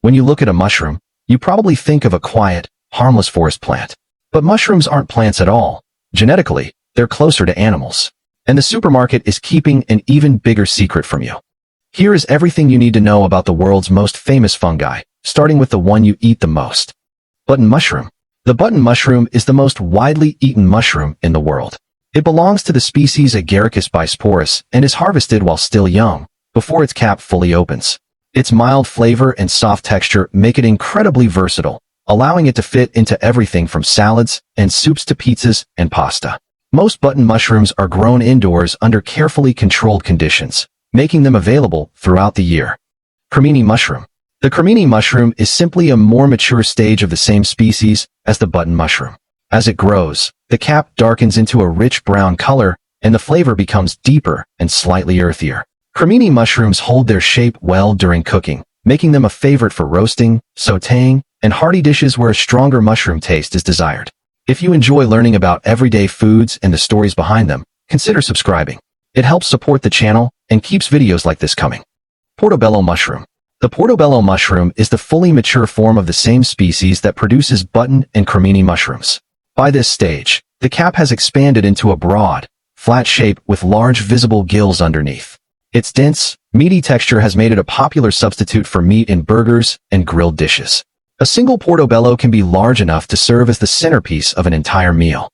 When you look at a mushroom, you probably think of a quiet, harmless forest plant. But mushrooms aren't plants at all. Genetically, they're closer to animals. And the supermarket is keeping an even bigger secret from you. Here is everything you need to know about the world's most famous fungi, starting with the one you eat the most. Button mushroom. The button mushroom is the most widely eaten mushroom in the world. It belongs to the species Agaricus bisporus and is harvested while still young, before its cap fully opens. Its mild flavor and soft texture make it incredibly versatile, allowing it to fit into everything from salads and soups to pizzas and pasta. Most button mushrooms are grown indoors under carefully controlled conditions, making them available throughout the year. Cremini mushroom. The Cremini mushroom is simply a more mature stage of the same species as the button mushroom. As it grows, the cap darkens into a rich brown color, and the flavor becomes deeper and slightly earthier. Cremini mushrooms hold their shape well during cooking, making them a favorite for roasting, sautéing, and hearty dishes where a stronger mushroom taste is desired. If you enjoy learning about everyday foods and the stories behind them, consider subscribing. It helps support the channel and keeps videos like this coming. Portobello mushroom. The Portobello mushroom is the fully mature form of the same species that produces button and Cremini mushrooms. By this stage, the cap has expanded into a broad, flat shape with large visible gills underneath. Its dense, meaty texture has made it a popular substitute for meat in burgers and grilled dishes. A single portobello can be large enough to serve as the centerpiece of an entire meal.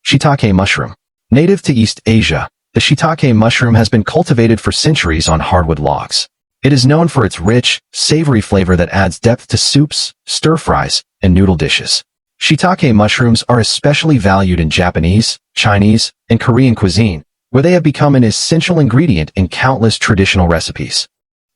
Shiitake mushroom. Native to East Asia, the shiitake mushroom has been cultivated for centuries on hardwood logs. It is known for its rich, savory flavor that adds depth to soups, stir-fries, and noodle dishes. Shiitake mushrooms are especially valued in Japanese, Chinese, and Korean cuisine, where they have become an essential ingredient in countless traditional recipes.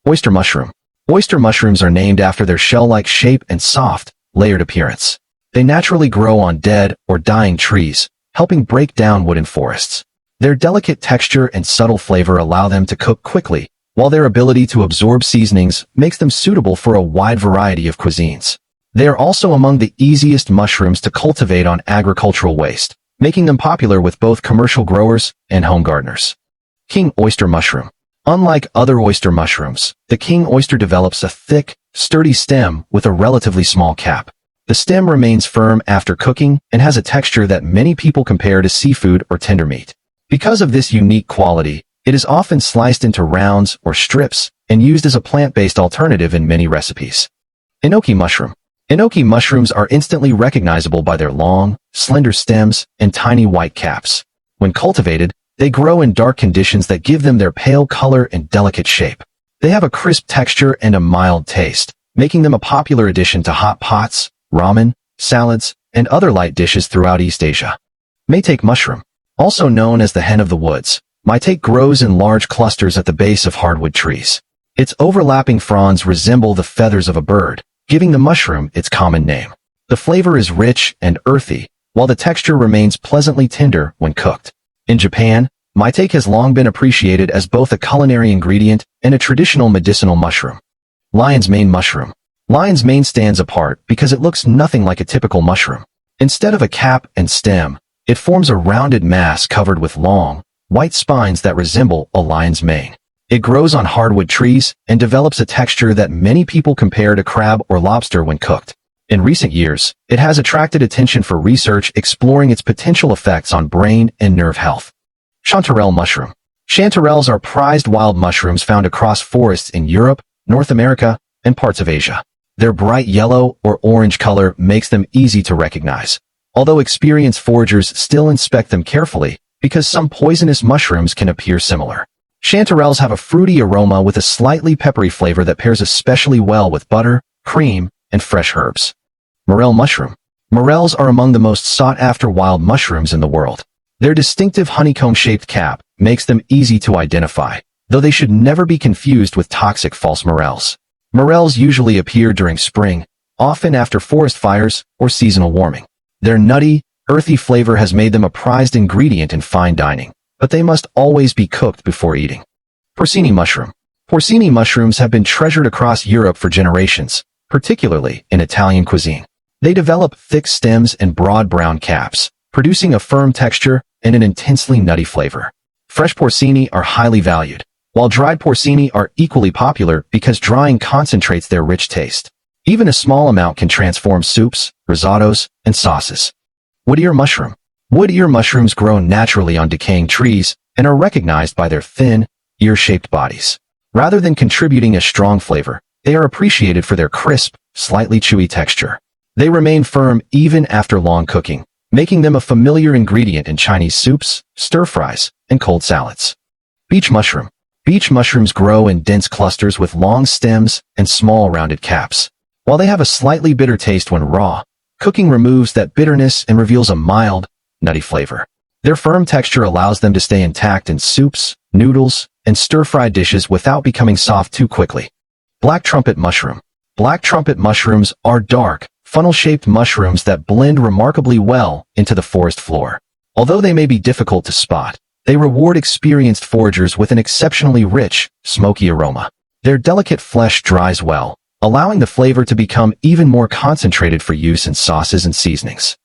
Oyster mushroom. Oyster mushrooms are named after their shell-like shape and soft, layered appearance. They naturally grow on dead or dying trees, helping break down wood in forests. Their delicate texture and subtle flavor allow them to cook quickly, while their ability to absorb seasonings makes them suitable for a wide variety of cuisines. They are also among the easiest mushrooms to cultivate on agricultural waste, making them popular with both commercial growers and home gardeners. King oyster mushroom. Unlike other oyster mushrooms, the king oyster develops a thick, sturdy stem with a relatively small cap. The stem remains firm after cooking and has a texture that many people compare to seafood or tender meat. Because of this unique quality, it is often sliced into rounds or strips and used as a plant-based alternative in many recipes. Enoki mushroom. Enoki mushrooms are instantly recognizable by their long, slender stems and tiny white caps. When cultivated, they grow in dark conditions that give them their pale color and delicate shape. They have a crisp texture and a mild taste, making them a popular addition to hot pots, ramen, salads, and other light dishes throughout East Asia. Maitake mushroom. Also known as the hen of the woods, maitake grows in large clusters at the base of hardwood trees. Its overlapping fronds resemble the feathers of a bird, giving the mushroom its common name. The flavor is rich and earthy, while the texture remains pleasantly tender when cooked. In Japan, maitake has long been appreciated as both a culinary ingredient and a traditional medicinal mushroom. Lion's mane mushroom. Lion's mane stands apart because it looks nothing like a typical mushroom. Instead of a cap and stem, it forms a rounded mass covered with long, white spines that resemble a lion's mane. It grows on hardwood trees and develops a texture that many people compare to crab or lobster when cooked. In recent years, it has attracted attention for research exploring its potential effects on brain and nerve health. Chanterelle mushroom. Chanterelles are prized wild mushrooms found across forests in Europe, North America, and parts of Asia. Their bright yellow or orange color makes them easy to recognize, although experienced foragers still inspect them carefully because some poisonous mushrooms can appear similar. Chanterelles have a fruity aroma with a slightly peppery flavor that pairs especially well with butter, cream, and fresh herbs. Morel mushroom. Morels are among the most sought-after wild mushrooms in the world. Their distinctive honeycomb-shaped cap makes them easy to identify, though they should never be confused with toxic false morels. Morels usually appear during spring, often after forest fires or seasonal warming. Their nutty, earthy flavor has made them a prized ingredient in fine dining, but they must always be cooked before eating. Porcini mushroom. Porcini mushrooms have been treasured across Europe for generations, particularly in Italian cuisine. They develop thick stems and broad brown caps, producing a firm texture and an intensely nutty flavor. Fresh porcini are highly valued, while dried porcini are equally popular because drying concentrates their rich taste. Even a small amount can transform soups, risottos, and sauces. Wood ear mushroom. Wood ear mushrooms grow naturally on decaying trees and are recognized by their thin, ear-shaped bodies. Rather than contributing a strong flavor, they are appreciated for their crisp, slightly chewy texture. They remain firm even after long cooking, making them a familiar ingredient in Chinese soups, stir-fries, and cold salads. Beech mushroom. Beech mushrooms grow in dense clusters with long stems and small rounded caps. While they have a slightly bitter taste when raw, cooking removes that bitterness and reveals a mild, nutty flavor. Their firm texture allows them to stay intact in soups, noodles, and stir-fry dishes without becoming soft too quickly. Black trumpet mushroom. Black trumpet mushrooms are dark, funnel-shaped mushrooms that blend remarkably well into the forest floor. Although they may be difficult to spot, they reward experienced foragers with an exceptionally rich, smoky aroma. Their delicate flesh dries well, allowing the flavor to become even more concentrated for use in sauces and seasonings.